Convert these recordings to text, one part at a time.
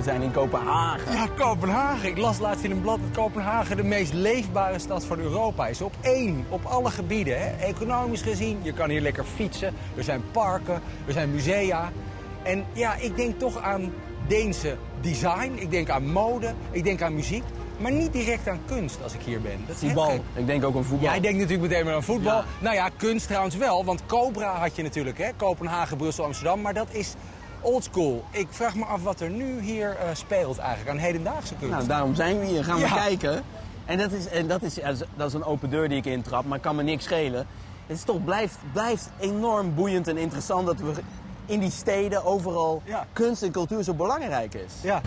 we zijn in Copenhagen. Ja, Kopenhagen. Ik las laatst in een blad dat Kopenhagen de meest leefbare stad van Europa is. Op één, op alle gebieden. Hè. Economisch gezien, je kan hier lekker fietsen. Er zijn parken, er zijn musea. En ja, ik denk toch aan Deense design. Ik denk aan mode, ik denk aan muziek. Maar niet direct aan kunst als ik hier ben. Dat is voetbal. Ik denk ook aan voetbal. Ja, ik denk natuurlijk meteen maar aan voetbal. Ja. Nou ja, kunst trouwens wel. Want Cobra had je natuurlijk, hè? Kopenhagen, Brussel, Amsterdam. Maar dat is oldschool. Ik vraag me af wat er nu hier speelt eigenlijk aan hedendaagse kunst. Nou, daarom zijn we hier. Gaan we kijken. En dat is een open deur die ik intrap, maar kan me niks schelen. Het is toch blijft enorm boeiend en interessant dat we in die steden overal kunst en cultuur zo belangrijk is. Ja.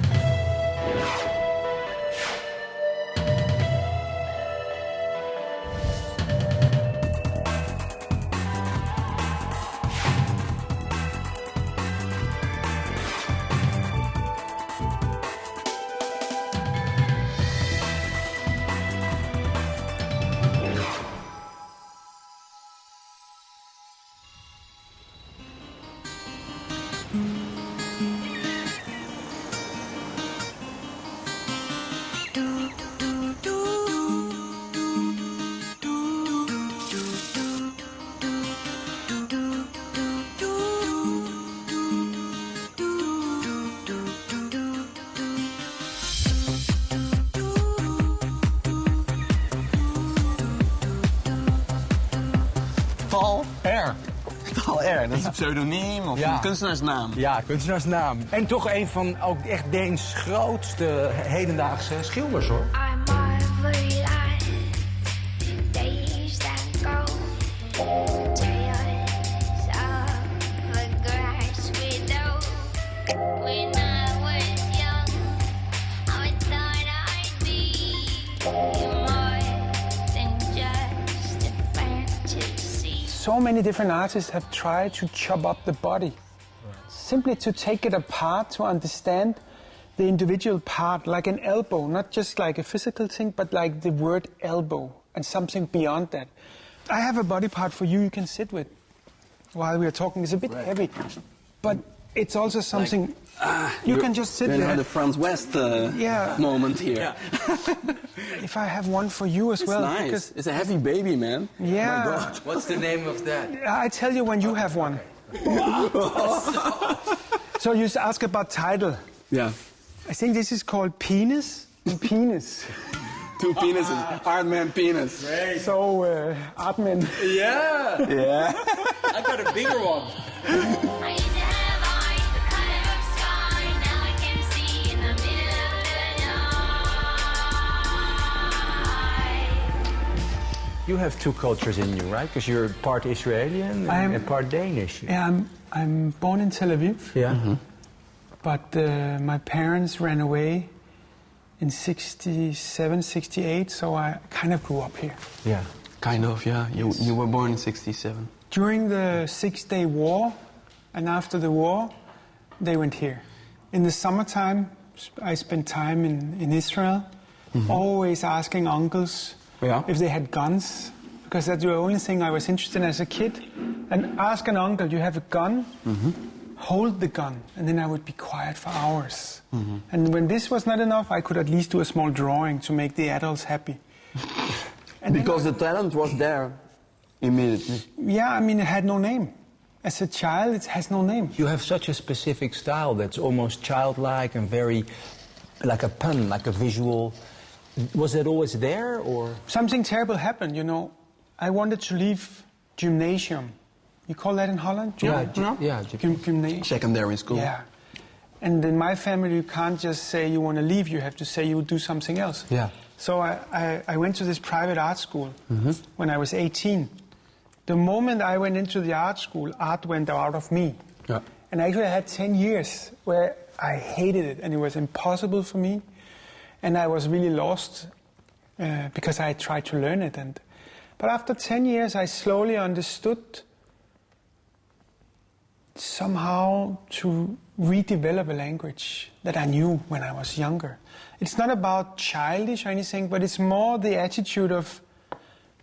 Dat is een pseudoniem of een kunstenaarsnaam. Ja, kunstenaarsnaam. En toch een van ook echt Deens grootste hedendaagse schilders, hoor. So many different artists have tried to chop up the body. Simply to take it apart, to understand the individual part, like an elbow, not just like a physical thing, but like the word elbow and something beyond that. I have a body part for you can sit with while we are talking. It's a bit heavy, but it's also something you can just sit there. The Franz West moment here. Yeah. If I have one for you as it's well. Nice. It's a heavy baby, man. Yeah. Oh my God. What's the name of that? I tell you when you have one. So you ask about title. Yeah. I think this is called Penis and Penis. Two penises. ArtMen penis. Great. So, ArtMen. Yeah. Yeah. I got a bigger one. You have two cultures in you, right? Because you're part Israeli and part Danish. Yeah, I'm born in Tel Aviv. Yeah. Mm-hmm. But my parents ran away in 67, 68, so I kind of grew up here. Yeah. Kind of, yeah. You were born in 67. During the Six-Day War and after the war, they went here. In the summertime, I spent time in Israel, always asking uncles if they had guns, because that's the only thing I was interested in as a kid. And ask an uncle, you have a gun? Hold the gun, and then I would be quiet for hours. And when this was not enough, I could at least do a small drawing to make the adults happy. Because the talent was there immediately. Yeah, I mean, it had no name. As a child, it has no name. You have such a specific style that's almost childlike and very like a pun, like a visual. Was it always there, or? Something terrible happened, you know. I wanted to leave gymnasium. You call that in Holland? Gymnasium. Secondary school. Yeah. And in my family, you can't just say you want to leave. You have to say you would do something else. Yeah. So I went to this private art school when I was 18. The moment I went into the art school, art went out of me. Yeah. And actually I had 10 years where I hated it and it was impossible for me. And I was really lost because I tried to learn it. But after 10 years, I slowly understood somehow to redevelop a language that I knew when I was younger. It's not about childish or anything, but it's more the attitude of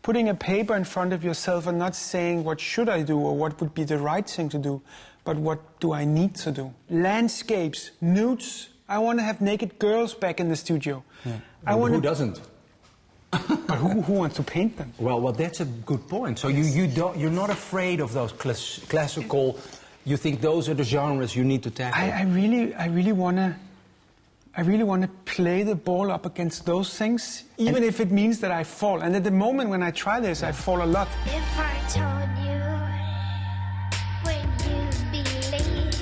putting a paper in front of yourself and not saying what should I do or what would be the right thing to do, but what do I need to do. Landscapes, nudes I want to have naked girls back in the studio. Yeah. Who doesn't? But who wants to paint them? Well, that's a good point. So you're not afraid of those classical. You think those are the genres you need to tackle. I really want to play the ball up against those things, even if it means that I fall. And at the moment when I try this, I fall a lot. If I told you, would you believe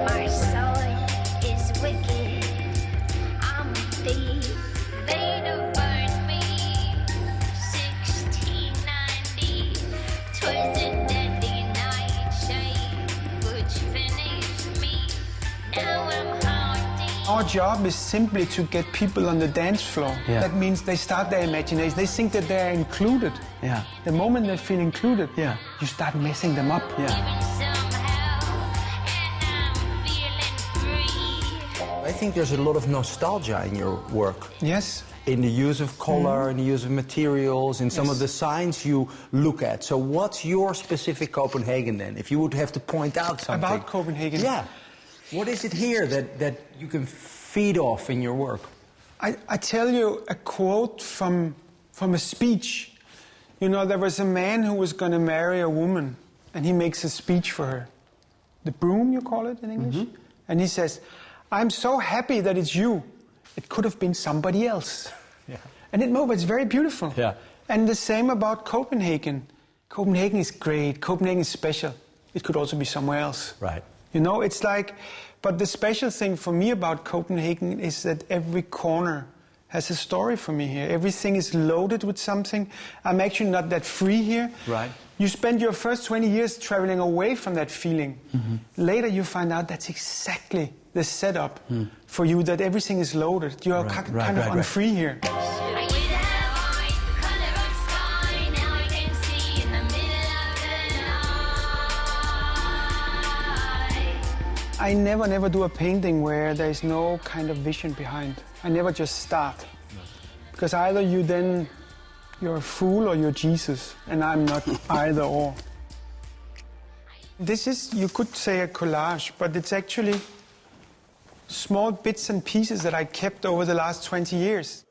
my soul is wicked? I'm a thief. They don't burn me. 1690, 'twas a deadly nightshade which finished me. Now I'm haunting. Our job is simply to get people on the dance floor. Yeah. That means they start their imagination. They think that they're included. Yeah. The moment they feel included, Yeah. you start messing them up. Yeah. Somehow, and I'm feeling free. I think there's a lot of nostalgia in your work. Yes. In the use of color, in the use of materials, in some of the signs you look at. So what's your specific Copenhagen then? If you would have to point out something. About Copenhagen? Yeah. What is it here that you can feed off in your work? I tell you a quote from a speech. You know, there was a man who was going to marry a woman, and he makes a speech for her. The broom, you call it in English? And he says, I'm so happy that it's you. It could have been somebody else. Yeah. And it's very beautiful. Yeah. And the same about Copenhagen. Copenhagen is great. Copenhagen is special. It could also be somewhere else. Right. You know, it's like, but the special thing for me about Copenhagen is that every corner has a story for me here. Everything is loaded with something. I'm actually not that free here. Right. You spend your first 20 years traveling away from that feeling. Later you find out that's exactly the setup for you, that everything is loaded. You are kind of unfree here. I used to have eyes the color of sky. Now I can see in the middle of the night. I never do a painting where there is no kind of vision behind. I never just start. Because either you're a fool or you're Jesus, and I'm not either or. This is, you could say, a collage, but it's actually small bits and pieces that I kept over the last 20 years.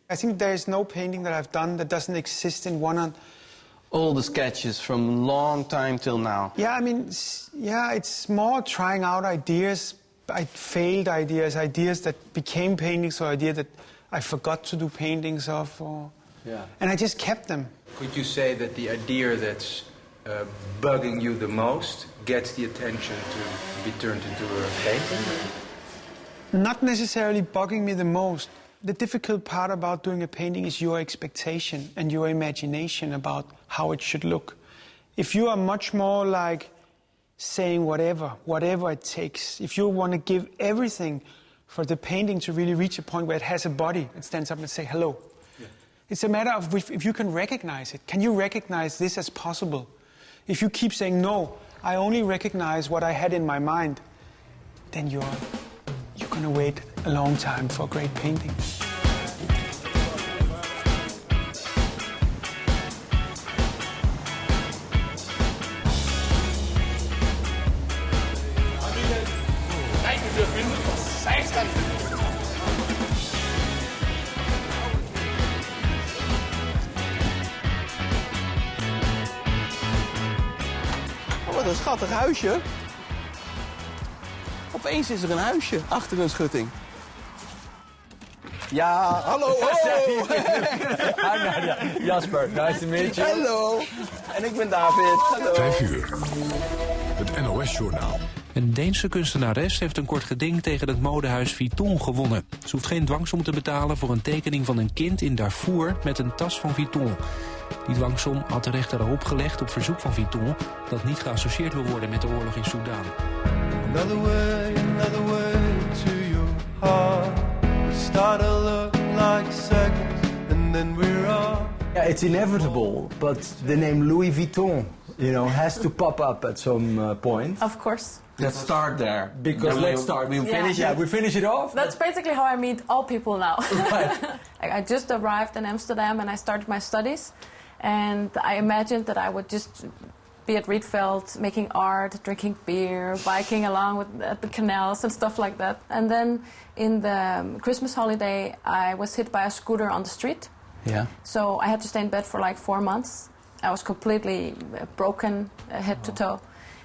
I think there is no painting that I've done that doesn't exist in one. All the sketches from long time till now. Yeah, I mean, it's more trying out ideas, failed ideas that became paintings, or ideas that I forgot to do paintings of, and I just kept them. Could you say that the idea that's bugging you the most gets the attention to be turned into a painting? Not necessarily bugging me the most. The difficult part about doing a painting is your expectation and your imagination about how it should look. If you are much more like saying whatever it takes, if you want to give everything for the painting to really reach a point where it has a body, it stands up and say hello. Yeah. It's a matter of if you can recognize it. Can you recognize this as possible? If you keep saying, no, I only recognize what I had in my mind, then you're going to wait a long time for a great painting. Wat een schattig huisje. Opeens is er een huisje achter een schutting. Ja, hallo. Hi Nadia. Jasper, nice to meet you. Hallo. En ik ben David. Hallo. 5:00. Het NOS-journaal. Een Deense kunstenares heeft een kort geding tegen het modehuis Vuitton gewonnen. Ze hoeft geen dwangsom te betalen voor een tekening van een kind in Darfur met een tas van Vuitton. Die dwangsom had de rechter erop gelegd op verzoek van Vuitton dat niet geassocieerd wil worden met de oorlog in Soedan. Another way to your heart. We start to look like seconds and then we're off. Yeah, it's inevitable, but the name Louis Vuitton, has to pop up at some point. Of course. Let's start there. Because let's start. We finish Yeah. it. We finish it off. That's basically how I meet all people now. Right. I just arrived in Amsterdam and I started my studies. And I imagined that I would just be at Rietveld, making art, drinking beer, biking along at the canals and stuff like that. And then in the Christmas holiday, I was hit by a scooter on the street. Yeah. So I had to stay in bed for like 4 months. I was completely broken head to toe.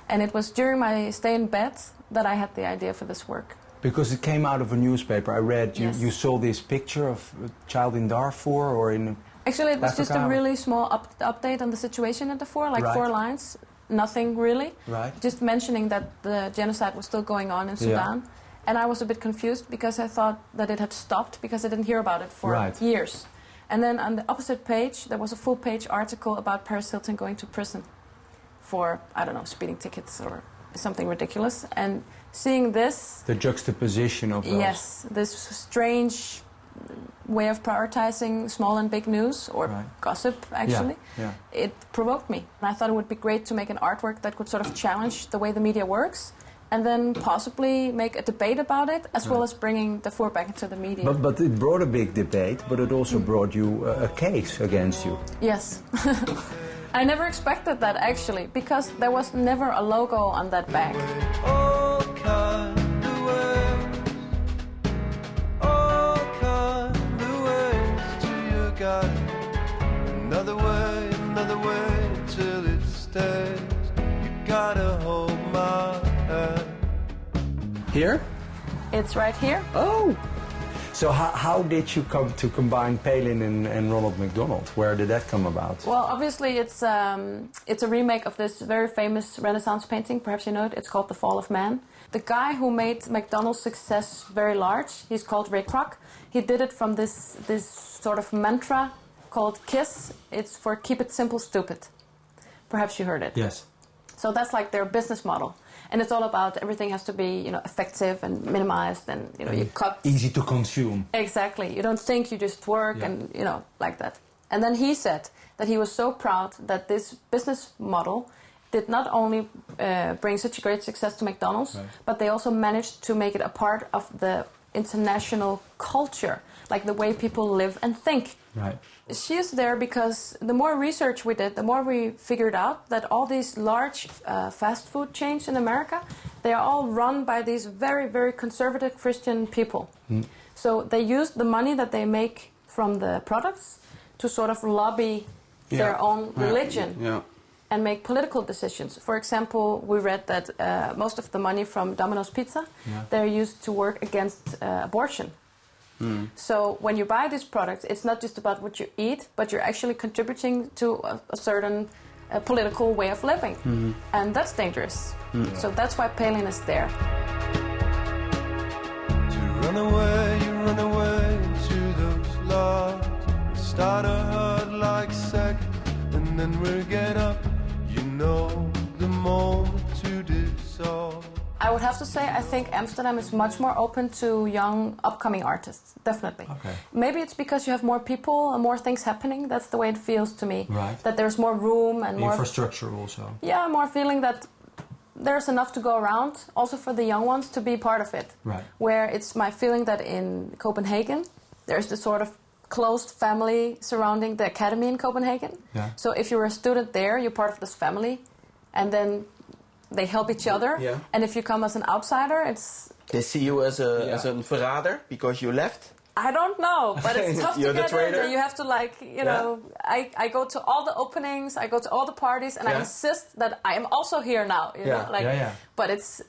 And it was during my stay in bed that I had the idea for this work. Because it came out of a newspaper. I read you saw this picture of a child in Darfur or in Actually, it was Africa. just a really small update on the situation in Darfur, like 4 lines. Nothing really. Right. Just mentioning that the genocide was still going on in Sudan. And I was a bit confused because I thought that it had stopped because I didn't hear about it for years. And then on the opposite page, there was a full-page article about Paris Hilton going to prison for, I don't know, speeding tickets or something ridiculous. And seeing this... The juxtaposition of those. Yes, this strange way of prioritizing small and big news, or gossip, actually. It provoked me. And I thought it would be great to make an artwork that could sort of challenge the way the media works, and then possibly make a debate about it, as well as bringing Darfur back into the media. But it brought a big debate, but it also brought you a case against you. Yes. I never expected that, actually, because there was never a logo on that bag. All kind of ways, all kind of ways till you got another way till it stays. You gotta hold my hand. Here? It's right here. Oh! So how did you come to combine Palin and Ronald McDonald? Where did that come about? Well, obviously it's a remake of this very famous Renaissance painting. Perhaps you know it. It's called The Fall of Man. The guy who made McDonald's success very large, he's called Ray Kroc. He did it from this sort of mantra called KISS. It's for Keep It Simple, Stupid. Perhaps you heard it. Yes. So that's like their business model. And it's all about everything has to be, effective and minimized, and you cut. Easy to consume. Exactly. You don't think, you just work, and like that. And then he said that he was so proud that this business model did not only bring such a great success to McDonald's, but they also managed to make it a part of the international culture, like the way people live and think. Right. She is there because the more research we did, the more we figured out that all these large fast food chains in America, they are all run by these very, very conservative Christian people. So they use the money that they make from the products to sort of lobby their own religion and make political decisions. For example, we read that most of the money from Domino's Pizza, they're used to work against abortion. So when you buy these products, it's not just about what you eat, but you're actually contributing to a certain political way of living. And that's dangerous. So that's why Palin is there. To run away to those lies. Start a hurt like seconds, and then we'll get up. The moment to dissolve. I would have to say I think Amsterdam is much more open to young, upcoming artists, definitely. Okay. Maybe it's because you have more people and more things happening. That's the way it feels to me. Right. That there's more room and more... Infrastructure also. Yeah, more feeling that there's enough to go around, also for the young ones to be part of it. Right. Where it's my feeling that in Copenhagen, there's this sort of closed family surrounding the academy in Copenhagen. Yeah. So if you're a student there, you're part of this family, and then they help each other. Yeah. And if you come as an outsider, it's... They see you as a verrader because you left? I don't know, but it's tough to You're the get traitor? in. You have to I go to all the openings, I go to all the parties, and I insist that I am also here now. You know? But it's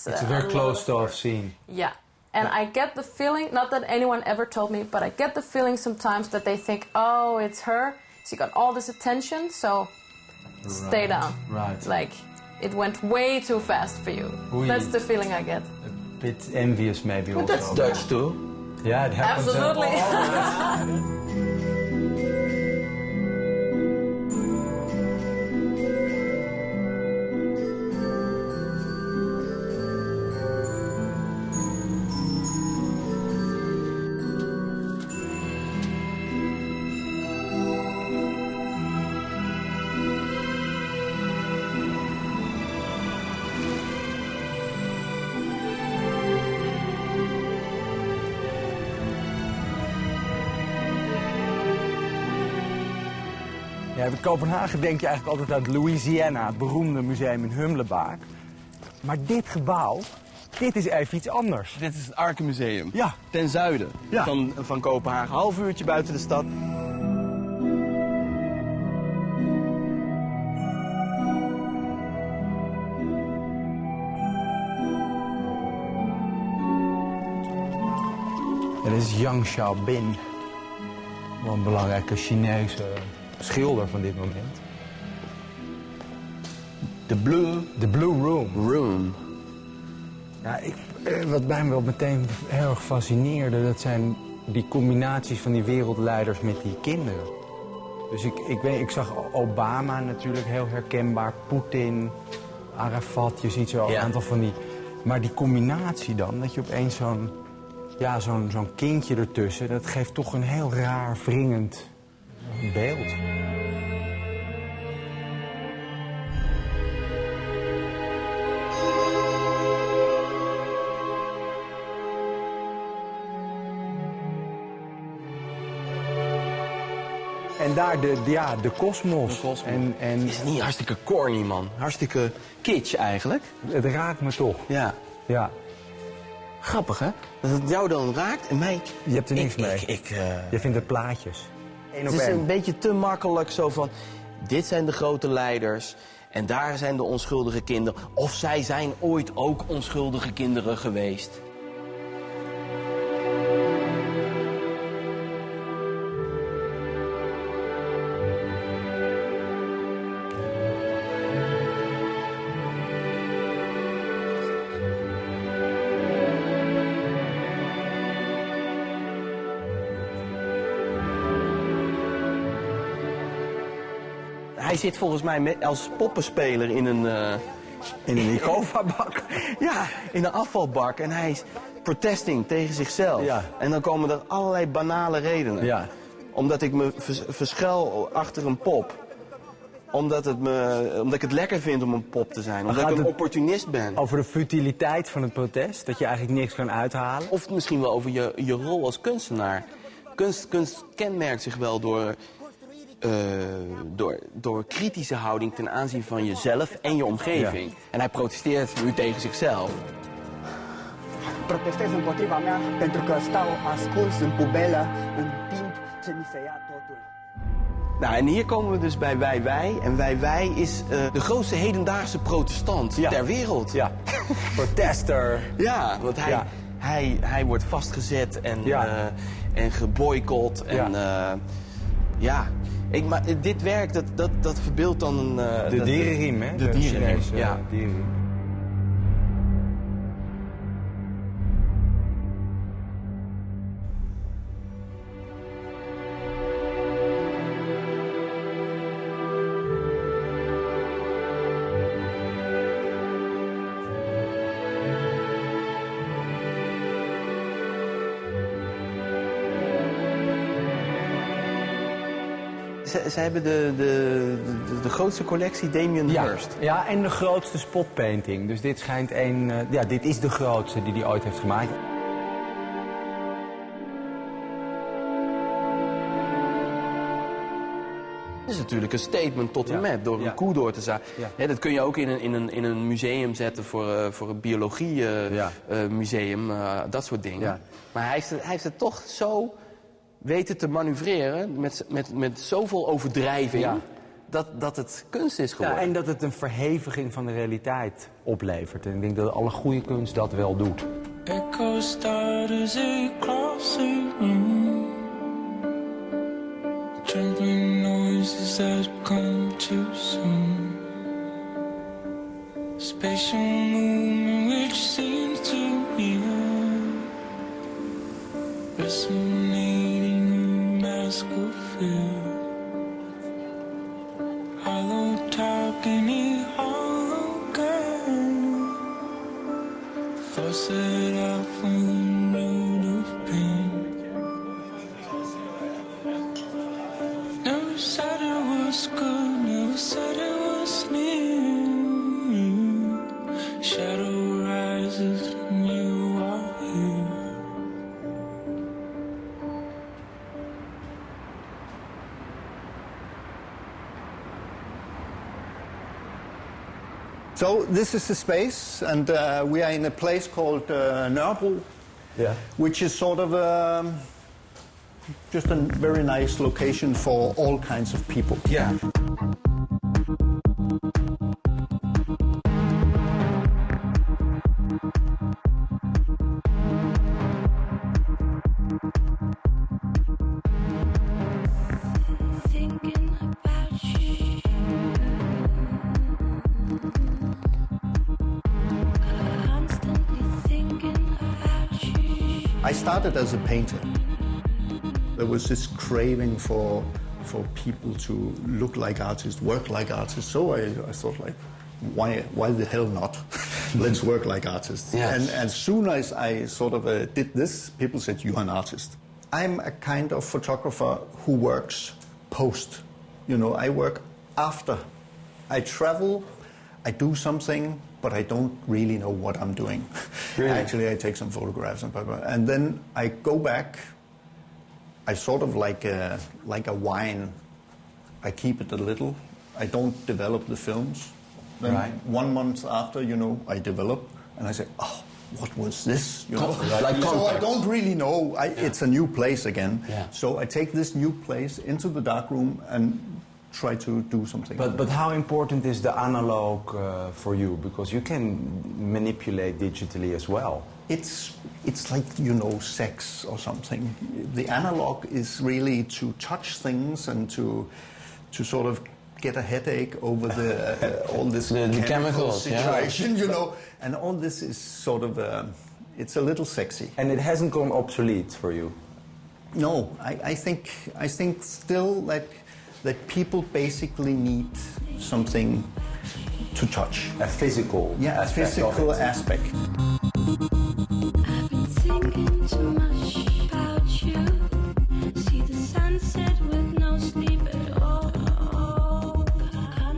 a very closed-off scene. Yeah. And I get the feeling, not that anyone ever told me, but I get the feeling sometimes that they think, oh, it's her. She got all this attention, so stay down. Right. Like, it went way too fast for you. Oui. That's the feeling I get. A bit envious maybe But also. that's Dutch too. Yeah, it happens. Absolutely. Ja, in Kopenhagen denk je eigenlijk altijd aan Louisiana, het beroemde museum in Humlebaak. Maar dit gebouw, dit is even iets anders. Dit is het ArtMen. Ja. Ten zuiden Ja. van Kopenhagen. Half uurtje buiten de stad. En dit is Yang Xiaobin. Wel een belangrijke Chinese schilder van dit moment. De Blue Room. Room. Ja, wat mij wel meteen heel erg fascineerde, dat zijn die combinaties van die wereldleiders met die kinderen. Dus ik zag Obama natuurlijk heel herkenbaar, Poetin, Arafat, je ziet zo een aantal van die... Maar die combinatie dan, dat je opeens zo'n kindje ertussen, dat geeft toch een heel raar, wringend beeld. En daar de kosmos. En Is het niet hartstikke corny, man? Hartstikke kitsch eigenlijk. het raakt me toch. Ja. Ja. Grappig, hè? Dat het jou dan raakt en mij... Je hebt er niks mee. Je vindt het plaatjes. Het is een beetje te makkelijk zo van... Dit zijn de grote leiders en daar zijn de onschuldige kinderen. Of zij zijn ooit ook onschuldige kinderen geweest. Hij zit volgens mij als poppenspeler in een Icova-bak. Ja, in een afvalbak. En hij is protesting tegen zichzelf. Ja. En dan komen er allerlei banale redenen. Ja. Omdat ik me verschuil achter een pop. Omdat ik het lekker vind om een pop te zijn. Omdat ik een opportunist ben. Over de futiliteit van het protest, dat je eigenlijk niks kan uithalen. Of misschien wel over je rol als kunstenaar. Kunst kenmerkt zich wel door kritische houding ten aanzien van jezelf en je omgeving. Ja. En hij protesteert nu tegen zichzelf. Protestez împotriva mea pentru că stau ascuns în pubelă în timp ce mi se ia totul. Nou, en hier komen we dus bij Wij. En Wij is de grootste hedendaagse protestant ter wereld. Ja, protester. Ja, want hij wordt vastgezet en geboycott. En maar dit werk, dat verbeeldt dan een... De dierenriem, hè? De dierenriem, Chinese dierenriem. Ze hebben de grootste collectie Damien Hirst. Ja, en de grootste spotpainting. Dus dit schijnt dit is de grootste die hij ooit heeft gemaakt. Dat is natuurlijk een statement tot en met, door een koe door te zagen. Ja, dat kun je ook in een museum zetten voor een biologie museum, dat soort dingen. Ja. Maar hij heeft het toch zo weten te manoeuvreren, met zoveel overdrijving, dat het kunst is geworden. Ja, en dat het een verheviging van de realiteit oplevert. En ik denk dat alle goede kunst dat wel doet. Echo starters across the room, trembling noises that come too soon, spatial movement which seems to be resonating a mask of fear, hollow talk in a hollow girl, force it out from the road of pain. Never said it was good, never said it was near. Shadow rises and you are here. So this is the space, and we are in a place called Nørrebro, which is sort of just a very nice location for all kinds of people. Yeah. I started as a painter. There was this craving for people to look like artists, work like artists. So I thought, like, why the hell not? Let's work like artists. Yes. And as soon as I sort of did this, people said, you're an artist. I'm a kind of photographer who works post. You know, I work after. I travel, I do something, but I don't really know what I'm doing. Really? Actually, I take some photographs and then I go back. I sort of like a wine. I keep it a little. I don't develop the films. Then 1 month after, you know, I develop, and I say, oh, what was this? You know? So I don't really know. It's a new place again. Yeah. So I take this new place into the darkroom and try to do something. But how important is the analog for you? Because you can manipulate digitally as well. It's like, you know, sex or something. The analog is really to touch things and to sort of get a headache over all this the chemicals situation, you know. And all this is sort of it's a little sexy. And it hasn't gone obsolete for you. No, I think still that people basically need something to touch. A physical aspect. Physical aspect. I've been thinking too much about you. See the sunset with no sleep at all.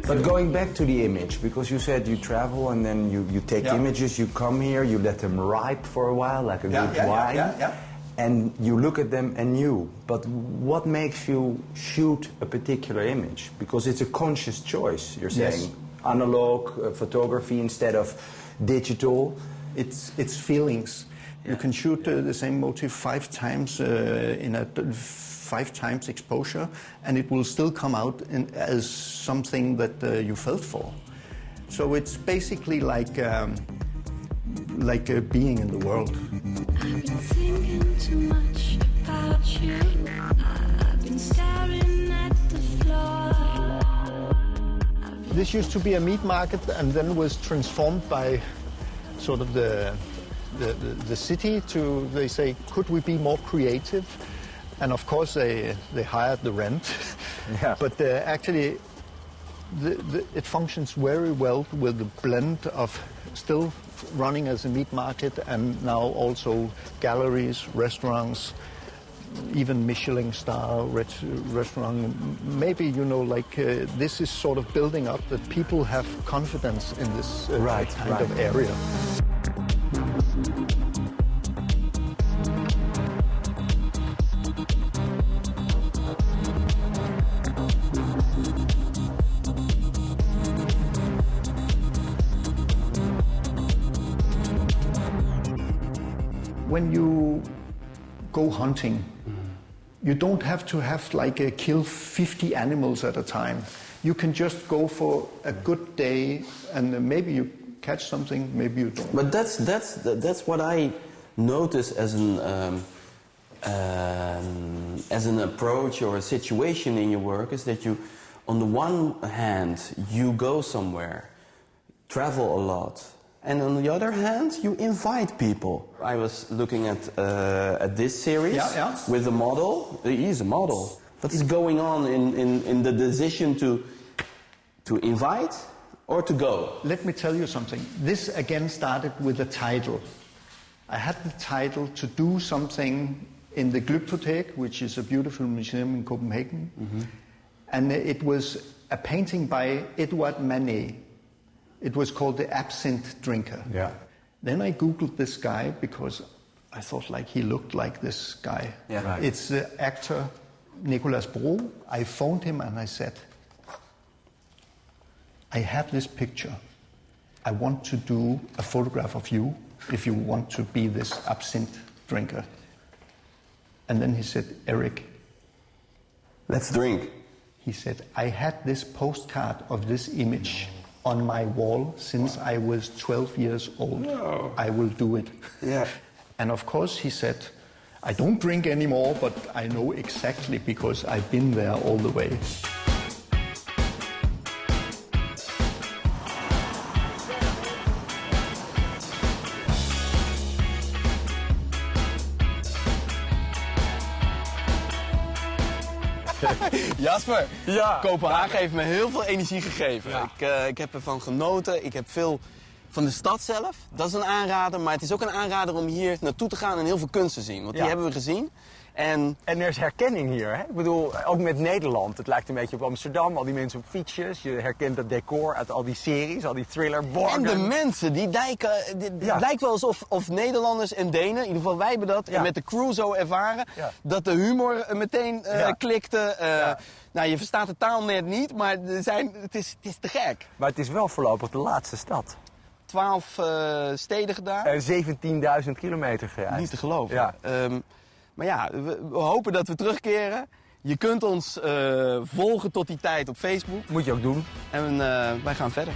But going back to the image, because you said you travel and then you take images, you come here, you let them ripe for a while, like a good wine. Yeah. And you look at them anew. But what makes you shoot a particular image? Because it's a conscious choice, you're saying. Analog photography instead of digital. It's feelings. You can shoot the same motif 5 times in a 5 times exposure, and it will still come out as something that you felt for. So it's basically like being in the world. I've been thinking too much about you. I've been staring at the floor. This used to be a meat market and then was transformed by sort of the city to, they say, could we be more creative? And of course they hired the rent. Yeah. But actually it functions very well with the blend of still running as a meat market and now also galleries, restaurants, even Michelin star restaurant. Maybe, you know, like this is sort of building up that people have confidence in this kind of area. When you go hunting, you don't have to have like kill 50 animals at a time. You can just go for a good day, and maybe you catch something, maybe you don't. But that's what I notice as an approach or a situation in your work, is that you, on the one hand, you go somewhere, travel a lot. And on the other hand, you invite people. I was looking at this series with a model. He's a model. What's going on in the decision to invite or to go? Let me tell you something. This again started with a title. I had the title to do something in the Glyptotek, which is a beautiful museum in Copenhagen. Mm-hmm. And it was a painting by Edouard Manet. It was called The Absinthe Drinker. Yeah. Then I Googled this guy because I thought like he looked like this guy. Yeah. Right. It's the actor Nicolas Bro. I phoned him and I said, I have this picture. I want to do a photograph of you if you want to be this absinthe drinker. And then he said, Eric, let's drink. He said, I had this postcard of this image on my wall since I was 12 years old. No. I will do it. Yeah. And of course he said, I don't drink anymore, but I know exactly because I've been there all the way. Jasper, Ja. Kopenhagen heeft me heel veel energie gegeven. Ja. Ik heb ervan genoten. Ik heb veel van de stad zelf. Dat is een aanrader. Maar het is ook een aanrader om hier naartoe te gaan en heel veel kunst te zien. Want die hebben we gezien. En er is herkenning hier. Hè? Ik bedoel, ook met Nederland. Het lijkt een beetje op Amsterdam. Al die mensen op fietsjes. Je herkent het decor uit al die series. Al die thriller-borgen. En de mensen, die dijken. Het lijkt wel alsof Nederlanders en Denen, in ieder geval wij hebben dat met de crew zo ervaren. Ja. Dat de humor meteen klikte. Nou, je verstaat de taal net niet, maar het is te gek. Maar het is wel voorlopig de laatste stad. 12 steden gedaan. 17.000 kilometer gereisd. Niet te geloven. Ja. Maar ja, we hopen dat we terugkeren. Je kunt ons volgen tot die tijd op Facebook. Moet je ook doen. En wij gaan verder.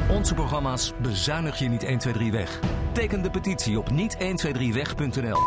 Onze programma's bezuinig je niet 1, 2, 3 weg. Teken de petitie op niet123weg.nl.